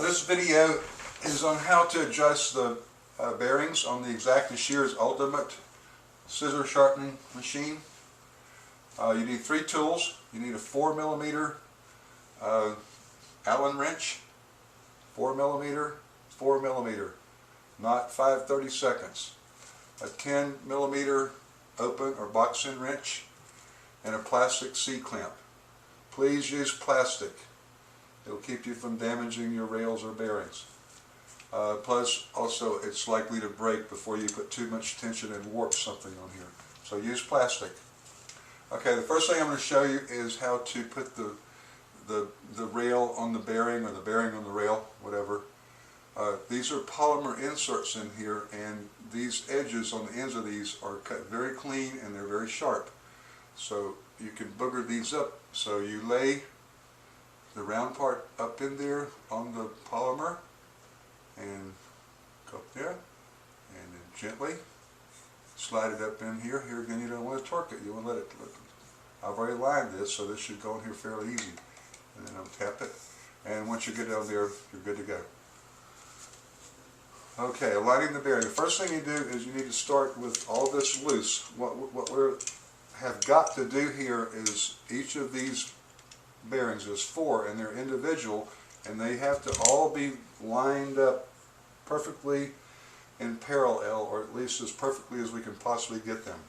This video is on how to adjust the bearings on the Exacta Shears Ultimate Scissor Sharpening Machine. You need 3 tools. You need a 4mm Allen wrench, 4mm, 4mm, not 5/32, a 10mm open or box-in wrench, and a plastic C-clamp. Please use plastic. It'll keep you from damaging your rails or bearings. Plus, also, it's likely to break before you put too much tension and warp something on here. So use plastic. Okay, the first thing I'm going to show you is how to put the rail on the bearing, or the bearing on the rail, whatever. These are polymer inserts in here, and these edges on the ends of these are cut very clean and they're very sharp. So you can booger these up. So you lay the round part up in there on the polymer and go up there, and then gently slide it up in here. Here again, you don't want to torque it. You want to let it. I've already lined this, so this should go in here fairly easy. And then I'll tap it, and once you get down there, you're good to go. Okay, aligning the bearing. The first thing you do is you need to start with all this loose. What we have got to do here is each of these bearings, there's 4, and they're individual, and they have to all be lined up perfectly in parallel, or at least as perfectly as we can possibly get them.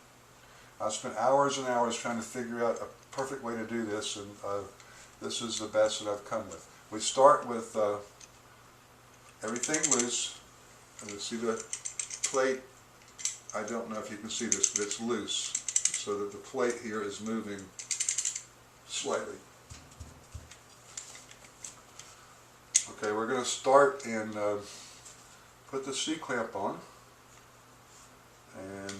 I spent hours and hours trying to figure out a perfect way to do this, and this is the best that I've come with. We start with everything loose, and you see the plate. I don't know if you can see this, but it's loose, so that the plate here is moving slightly. Okay, we're going to start and put the C-clamp on, and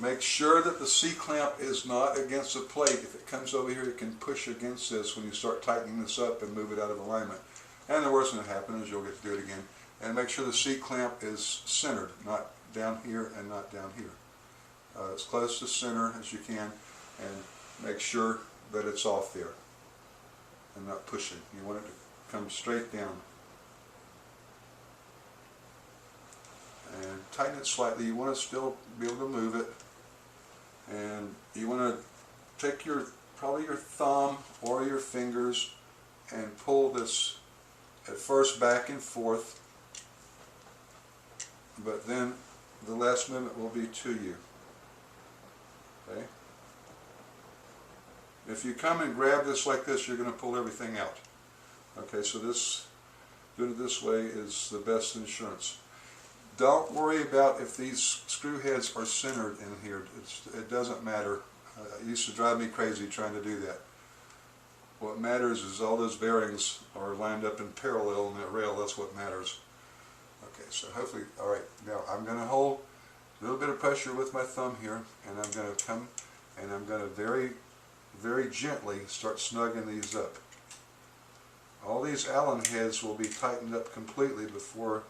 make sure that the C-clamp is not against the plate. If it comes over here, it can push against this when you start tightening this up and move it out of alignment. And the worst thing that happens is you'll get to do it again. And make sure the C-clamp is centered, not down here and not down here. As close to center as you can, and make sure that it's off there and not pushing. You want it to come straight down. And tighten it slightly. You want to still be able to move it. And you want to take probably your thumb or your fingers and pull this at first back and forth, but then the last movement will be to you. Okay? If you come and grab this like this, you're going to pull everything out. Okay, so doing it this way is the best insurance. Don't worry about if these screw heads are centered in here. It doesn't matter. It used to drive me crazy trying to do that. What matters is all those bearings are lined up in parallel in that rail. That's what matters. Okay, so hopefully, all right. Now I'm going to hold a little bit of pressure with my thumb here, and I'm going to come and I'm going to very, very gently start snugging these up. All these Allen heads will be tightened up completely before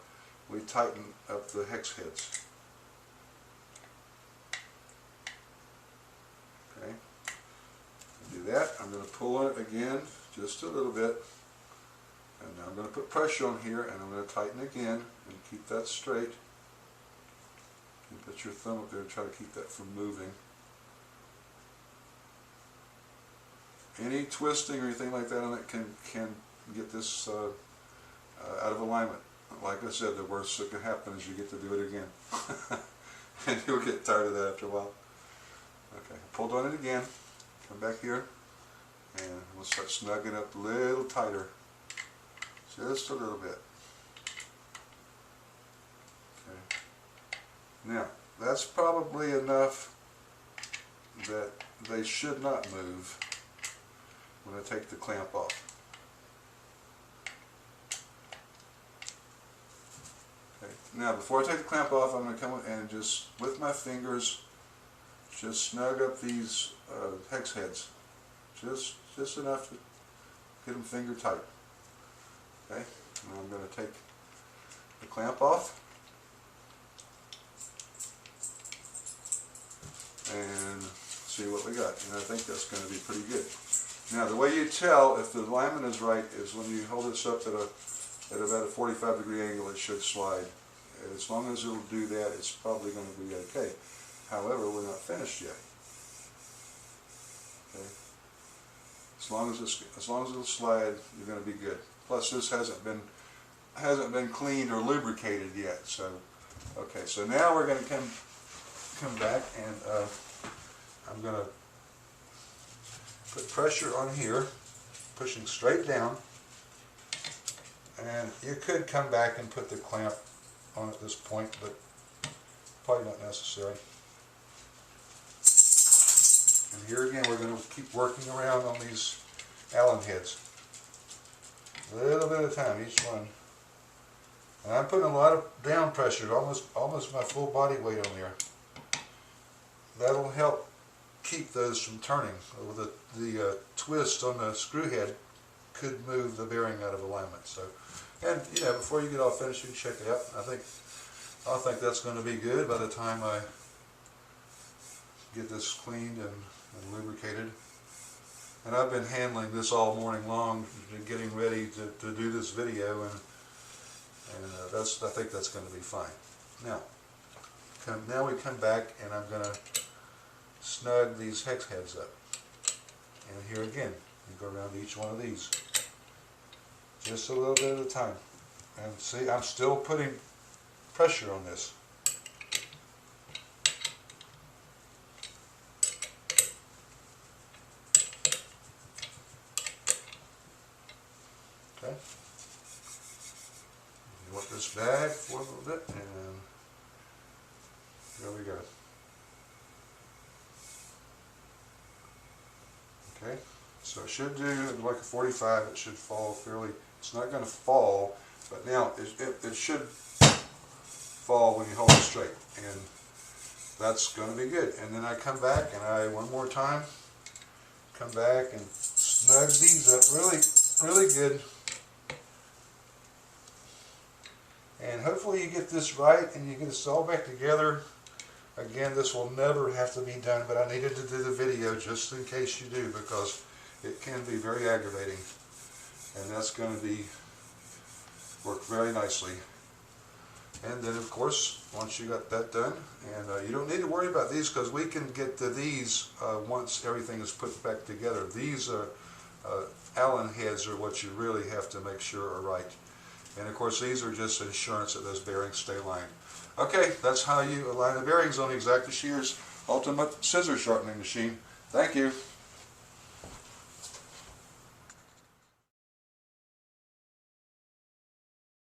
we tighten up the hex heads. Okay, do that. I'm going to pull on it again just a little bit, and now I'm going to put pressure on here, and I'm going to tighten again and keep that straight. You put your thumb up there and try to keep that from moving. Any twisting or anything like that on it can get this out of alignment. Like I said, the worst that can happen is you get to do it again. And you'll get tired of that after a while. Okay, I pulled on it again. Come back here, and we'll start snugging up a little tighter. Just a little bit. Okay. Now, that's probably enough that they should not move when I take the clamp off. Now, before I take the clamp off, I'm going to come and just, with my fingers, just snug up these hex heads. Just enough to get them finger tight. Okay, now I'm going to take the clamp off. And see what we got. And I think that's going to be pretty good. Now the way you tell if the alignment is right is when you hold this up at about a 45-degree angle, it should slide. And as long as it'll do that, it's probably going to be okay. However, we're not finished yet. Okay. As long as it'll slide, you're going to be good. Plus, this hasn't been cleaned or lubricated yet. So, okay. So now we're going to come back, and I'm going to put pressure on here, pushing straight down. And you could come back and put the clamp on at this point, but probably not necessary. And here again, we're going to keep working around on these Allen heads. A little bit at a time, each one. And I'm putting a lot of down pressure, almost my full body weight on there. That'll help keep those from turning. The twist on the screw head could move the bearing out of alignment. So, and you know, before you get all finished, you can check it out. I think that's going to be good by the time I get this cleaned and lubricated. And I've been handling this all morning long, getting ready to do this video, and I think that's going to be fine. Now we come back, and I'm going to snug these hex heads up. And here again, you go around each one of these, just a little bit at a time. And see, I'm still putting pressure on this. Okay. You want this back for a little bit, and there we go. Okay, so it should do like a 45. It should fall fairly. It's not going to fall, but now it should fall when you hold it straight, and that's going to be good. And then I come back, and one more time come back and snug these up really good. And hopefully you get this right and you get this all back together. Again, this will never have to be done, but I needed to do the video just in case you do, because it can be very aggravating. And that's going to work very nicely. And then, of course, once you got that done, and you don't need to worry about these, because we can get to these once everything is put back together. These are Allen heads are what you really have to make sure are right. And of course, these are just insurance that those bearings stay aligned. Okay, that's how you align the bearings on the X-Acto Shears Ultimate Scissor Sharpening Machine. Thank you.